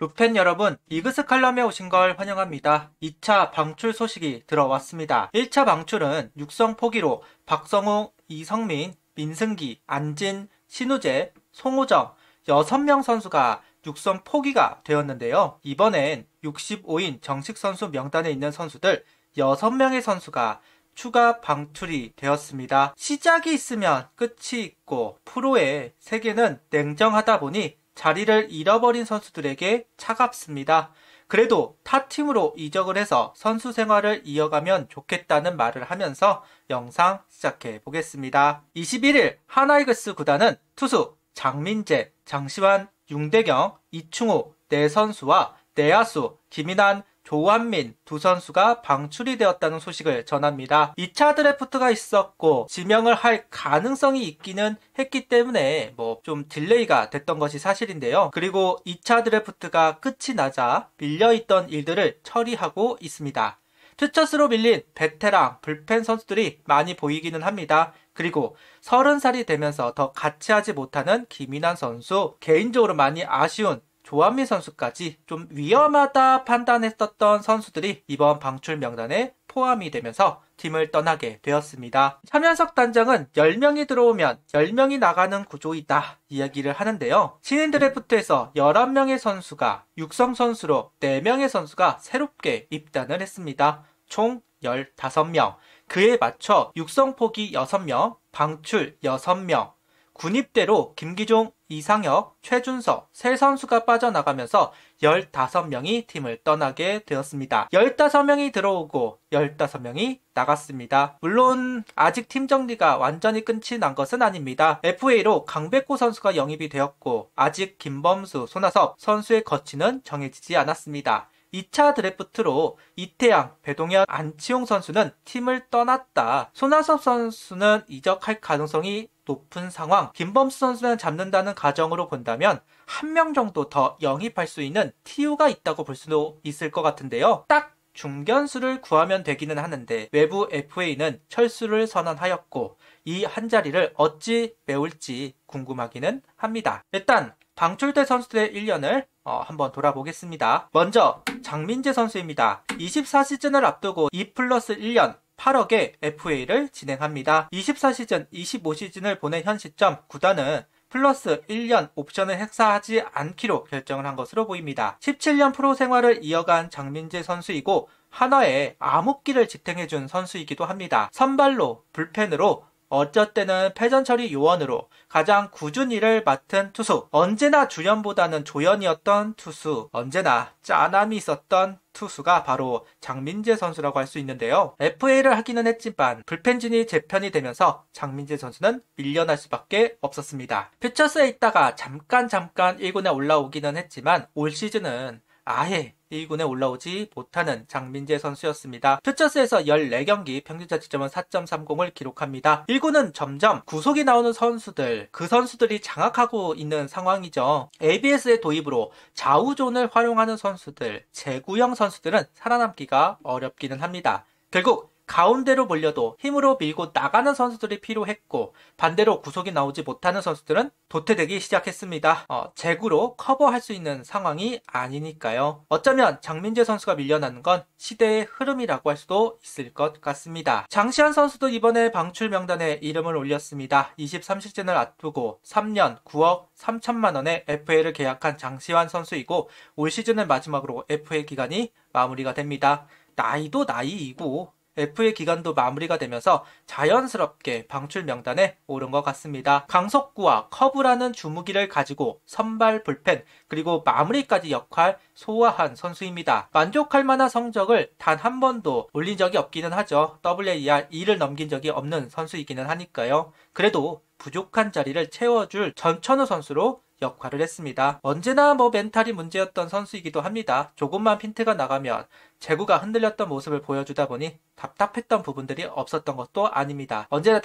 루펜 여러분, 이그스칼럼에 오신 걸 환영합니다. 2차 방출 소식이 들어왔습니다. 1차 방출은 육성 포기로 박성우, 이성민, 민승기, 안진, 신우재, 송호정 6명 선수가 육성 포기가 되었는데요. 이번엔 65인 정식 선수 명단에 있는 선수들 6명의 선수가 추가 방출이 되었습니다. 시작이 있으면 끝이 있고 프로의 세계는 냉정하다 보니 자리를 잃어버린 선수들에게 차갑습니다. 그래도 타 팀으로 이적을 해서 선수 생활을 이어가면 좋겠다는 말을 하면서 영상 시작해 보겠습니다. 21일 하나이글스 구단은 투수 장민재, 장시환, 윤대경, 이충우 네 선수와 내야수 김인환, 조한민 두 선수가 방출이 되었다는 소식을 전합니다. 2차 드래프트가 있었고 지명을 할 가능성이 있기는 했기 때문에 좀 딜레이가 됐던 것이 사실인데요. 그리고 2차 드래프트가 끝이 나자 밀려있던 일들을 처리하고 있습니다. 투처스로 밀린 베테랑 불펜 선수들이 많이 보이기는 합니다. 그리고 30살이 되면서 더 같이 하지 못하는 김인환 선수, 개인적으로 많이 아쉬운 조한민 선수까지 좀 위험하다 판단했었던 선수들이 이번 방출 명단에 포함이 되면서 팀을 떠나게 되었습니다. 차면석 단장은 10명이 들어오면 10명이 나가는 구조이다 이야기를 하는데요. 신인 드래프트에서 11명의 선수가 육성 선수로 4명의 선수가 새롭게 입단을 했습니다. 총 15명. 그에 맞춰 육성 포기 6명, 방출 6명, 군입대로 김기종, 이상혁, 최준서 세 선수가 빠져나가면서 15명이 팀을 떠나게 되었습니다. 15명이 들어오고 15명이 나갔습니다. 물론 아직 팀 정리가 완전히 끝이 난 것은 아닙니다. FA로 강백호 선수가 영입이 되었고 아직 김범수, 손아섭 선수의 거취는 정해지지 않았습니다. 2차 드래프트로 이태양, 배동현, 안치홍 선수는 팀을 떠났다. 손아섭 선수는 이적할 가능성이 높은 상황. 김범수 선수는 잡는다는 가정으로 본다면 한 명 정도 더 영입할 수 있는 TU가 있다고 볼 수도 있을 것 같은데요. 딱 중견수를 구하면 되기는 하는데 외부 FA는 철수를 선언하였고 이 한 자리를 어찌 메울지 궁금하기는 합니다. 일단 방출대 선수들의 1년을 한번 돌아보겠습니다. 먼저 장민재 선수입니다. 24시즌을 앞두고 2+1년 8억의 FA를 진행합니다. 24시즌, 25시즌을 보낸 현 시점 구단은 플러스 1년 옵션을 행사하지 않기로 결정을 한 것으로 보입니다. 17년 프로 생활을 이어간 장민재 선수이고 한화의 암흑기를 지탱해준 선수이기도 합니다. 선발로 불펜으로 어쩔 때는 패전 처리 요원으로 가장 꾸준히 일을 맡은 투수, 언제나 주연보다는 조연이었던 투수, 언제나 짠함이 있었던 투수가 바로 장민재 선수라고 할 수 있는데요. FA를 하기는 했지만 불펜진이 재편이 되면서 장민재 선수는 밀려날 수밖에 없었습니다. 퓨처스에 있다가 잠깐 1군에 올라오기는 했지만 올 시즌은 아예 1군에 올라오지 못하는 장민재 선수였습니다. 퓨처스에서 14경기 평균 자책점은 4.30을 기록합니다. 1군은 점점 구속이 나오는 선수들, 그 선수들이 장악하고 있는 상황이죠. ABS의 도입으로 좌우존을 활용하는 선수들, 제구형 선수들은 살아남기가 어렵기는 합니다. 결국 가운데로 몰려도 힘으로 밀고 나가는 선수들이 필요했고 반대로 구속이 나오지 못하는 선수들은 도태되기 시작했습니다. 제구로 커버할 수 있는 상황이 아니니까요. 어쩌면 장민재 선수가 밀려나는 건 시대의 흐름이라고 할 수도 있을 것 같습니다. 장시환 선수도 이번에 방출 명단에 이름을 올렸습니다. 23시즌을 앞두고 3년 9억 3천만 원의 FA를 계약한 장시환 선수이고 올 시즌을 마지막으로 FA 기간이 마무리가 됩니다. 나이도 나이이고 FA 기간도 마무리가 되면서 자연스럽게 방출 명단에 오른 것 같습니다. 강속구와 커브라는 주무기를 가지고 선발 불펜 그리고 마무리까지 역할 소화한 선수입니다. 만족할 만한 성적을 단 한 번도 올린 적이 없기는 하죠. WAR 2를 넘긴 적이 없는 선수이기는 하니까요. 그래도 부족한 자리를 채워줄 전천후 선수로 역할을 했습니다. 언제나 멘탈이 문제였던 선수이기도 합니다. 조금만 핀트가 나가면 제구가 흔들렸던 모습을 보여주다 보니 답답했던 부분들이 없었던 것도 아닙니다. 언제나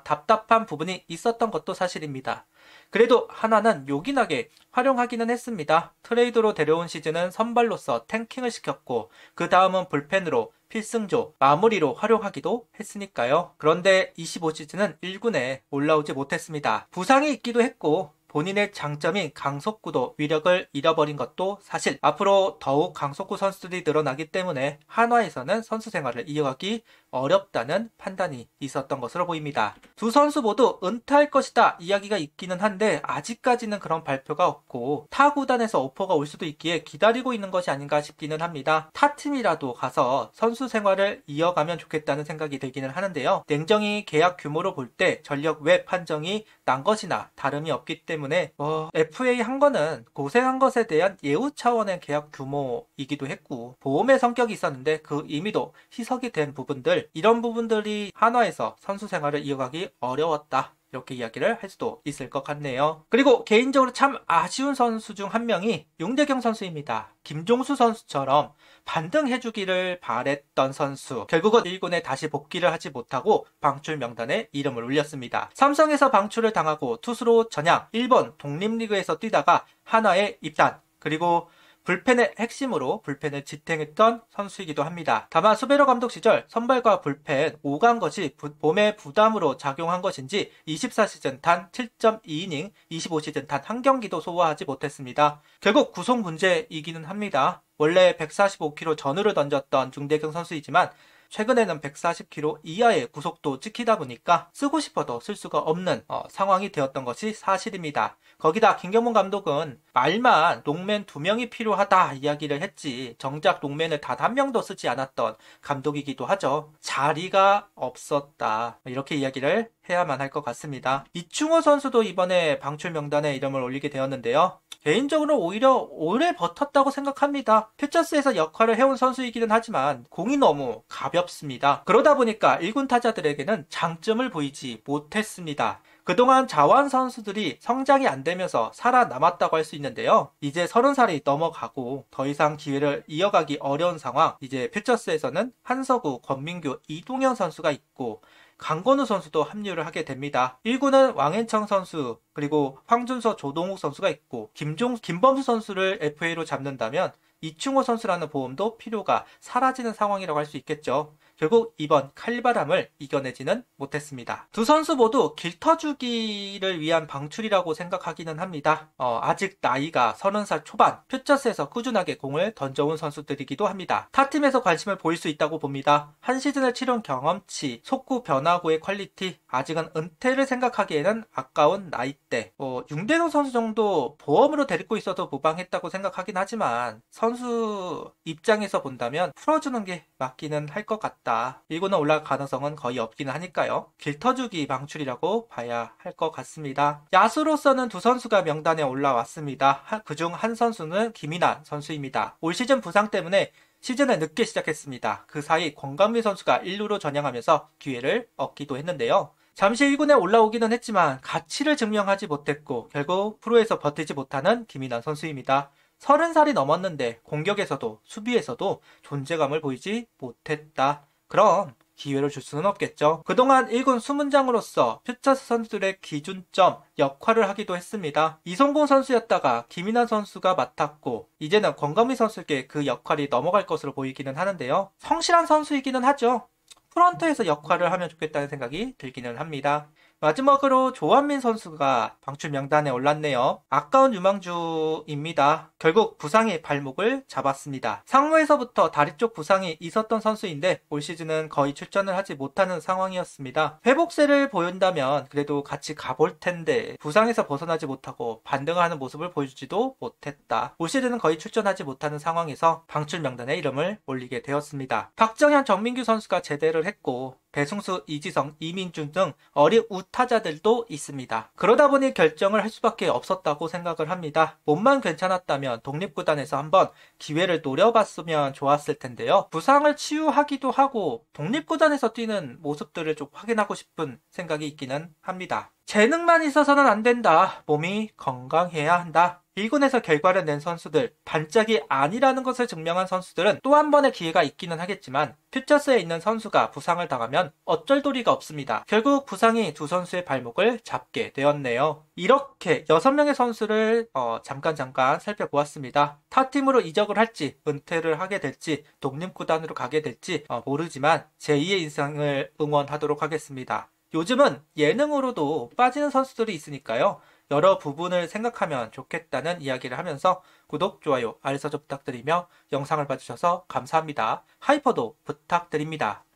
답답한 부분이 있었던 것도 사실입니다. 그래도 하나는 요긴하게 활용하기는 했습니다. 트레이드로 데려온 시즌은 선발로서 탱킹을 시켰고 그 다음은 불펜으로 필승조, 마무리로 활용하기도 했으니까요. 그런데 25시즌은 1군에 올라오지 못했습니다. 부상이 있기도 했고 본인의 장점인 강속구도 위력을 잃어버린 것도 사실. 앞으로 더욱 강속구 선수들이 늘어나기 때문에 한화에서는 선수 생활을 이어가기 어렵다는 판단이 있었던 것으로 보입니다. 두 선수 모두 은퇴할 것이다 이야기가 있기는 한데 아직까지는 그런 발표가 없고 타 구단에서 오퍼가 올 수도 있기에 기다리고 있는 것이 아닌가 싶기는 합니다. 타 팀이라도 가서 선수 생활을 이어가면 좋겠다는 생각이 들기는 하는데요. 냉정히 계약 규모로 볼 때 전력 외 판정이 난 것이나 다름이 없기 때문에 FA 한 거는 고생한 것에 대한 예우 차원의 계약 규모이기도 했고 보험의 성격이 있었는데 그 의미도 희석이 된 부분들, 이런 부분들이 한화에서 선수 생활을 이어가기 어려웠다, 이렇게 이야기를 할 수도 있을 것 같네요. 그리고 개인적으로 참 아쉬운 선수 중 한 명이 용대경 선수입니다. 김종수 선수처럼 반등해주기를 바랬던 선수, 결국은 1군에 다시 복귀를 하지 못하고 방출 명단에 이름을 올렸습니다. 삼성에서 방출을 당하고 투수로 전향, 일본 독립리그에서 뛰다가 한화에 입단, 그리고 불펜의 핵심으로 불펜을 지탱했던 선수이기도 합니다. 다만 수베로 감독 시절 선발과 불펜 5간 것이 봄의 부담으로 작용한 것인지 24시즌 단 7.2이닝, 25시즌 단 한 경기도 소화하지 못했습니다. 결국 구속 문제이기는 합니다. 원래 145km 전후를 던졌던 중대경 선수이지만 최근에는 140km 이하의 구속도 찍히다 보니까 쓰고 싶어도 쓸 수가 없는 상황이 되었던 것이 사실입니다. 거기다 김경문 감독은 말만 농맨 2명이 필요하다 이야기를 했지 정작 농맨을 단 1명도 쓰지 않았던 감독이기도 하죠. 자리가 없었다, 이렇게 이야기를 해야만 할 것 같습니다. 이충호 선수도 이번에 방출 명단에 이름을 올리게 되었는데요. 개인적으로 오히려 오래 버텼다고 생각합니다. 퓨처스에서 역할을 해온 선수이기는 하지만 공이 너무 가볍습니다. 그러다 보니까 1군 타자들에게는 장점을 보이지 못했습니다. 그동안 자완 선수들이 성장이 안 되면서 살아남았다고 할 수 있는데요. 이제 30살이 넘어가고 더 이상 기회를 이어가기 어려운 상황, 이제 퓨처스에서는 한서구, 권민규, 이동현 선수가 있고 강건우 선수도 합류를 하게 됩니다. 1군은 왕앤청 선수, 그리고 황준서, 조동욱 선수가 있고 김범수 선수를 FA로 잡는다면 이충호 선수라는 보험도 필요가 사라지는 상황이라고 할 수 있겠죠. 결국 이번 칼바람을 이겨내지는 못했습니다. 두 선수 모두 길터주기를 위한 방출이라고 생각하기는 합니다. 아직 나이가 30살 초반, 퓨처스에서 꾸준하게 공을 던져온 선수들이기도 합니다. 타팀에서 관심을 보일 수 있다고 봅니다. 한 시즌을 치른 경험치, 속구 변화구의 퀄리티, 아직은 은퇴를 생각하기에는 아까운 나이대. 윤대성 선수 정도 보험으로 데리고 있어도 무방했다고 생각하긴 하지만 선수 입장에서 본다면 풀어주는 게 맞기는 할 것 같다. 1군은 올라갈 가능성은 거의 없기는 하니까요. 길터주기 방출이라고 봐야 할 것 같습니다. 야수로서는 두 선수가 명단에 올라왔습니다. 그중 한 선수는 김인환 선수입니다. 올 시즌 부상 때문에 시즌을 늦게 시작했습니다. 그 사이 권강민 선수가 1루로 전향하면서 기회를 얻기도 했는데요. 잠시 1군에 올라오기는 했지만 가치를 증명하지 못했고 결국 프로에서 버티지 못하는 김인환 선수입니다. 30살이 넘었는데 공격에서도 수비에서도 존재감을 보이지 못했다. 그럼 기회를 줄 수는 없겠죠. 그동안 1군 수문장으로서 퓨처스 선수들의 기준점 역할을 하기도 했습니다. 이성곤 선수였다가 김인환 선수가 맡았고 이제는 권강민 선수에게 그 역할이 넘어갈 것으로 보이기는 하는데요. 성실한 선수이기는 하죠. 프런트에서 역할을 하면 좋겠다는 생각이 들기는 합니다. 마지막으로 조한민 선수가 방출 명단에 올랐네요. 아까운 유망주입니다. 결국 부상의 발목을 잡았습니다. 상무에서부터 다리 쪽 부상이 있었던 선수인데 올 시즌은 거의 출전을 하지 못하는 상황이었습니다. 회복세를 보인다면 그래도 같이 가볼 텐데 부상에서 벗어나지 못하고 반등하는 모습을 보여주지도 못했다. 올 시즌은 거의 출전하지 못하는 상황에서 방출 명단에 이름을 올리게 되었습니다. 박정현, 정민규 선수가 제대를 했고 배승수, 이지성, 이민준 등 어린 우타자들도 있습니다. 그러다 보니 결정을 할 수밖에 없었다고 생각을 합니다. 몸만 괜찮았다면 독립구단에서 한번 기회를 노려봤으면 좋았을 텐데요. 부상을 치유하기도 하고 독립구단에서 뛰는 모습들을 좀 확인하고 싶은 생각이 있기는 합니다. 재능만 있어서는 안 된다. 몸이 건강해야 한다. 1군에서 결과를 낸 선수들, 반짝이 아니라는 것을 증명한 선수들은 또 한 번의 기회가 있기는 하겠지만 퓨처스에 있는 선수가 부상을 당하면 어쩔 도리가 없습니다. 결국 부상이 두 선수의 발목을 잡게 되었네요. 이렇게 6명의 선수를 잠깐 살펴보았습니다. 타팀으로 이적을 할지 은퇴를 하게 될지 독립구단으로 가게 될지 모르지만 제2의 인생을 응원하도록 하겠습니다. 요즘은 예능으로도 빠지는 선수들이 있으니까요. 여러 부분을 생각하면 좋겠다는 이야기를 하면서 구독, 좋아요, 알림 설정 부탁드리며 영상을 봐주셔서 감사합니다. 하이퍼도 부탁드립니다.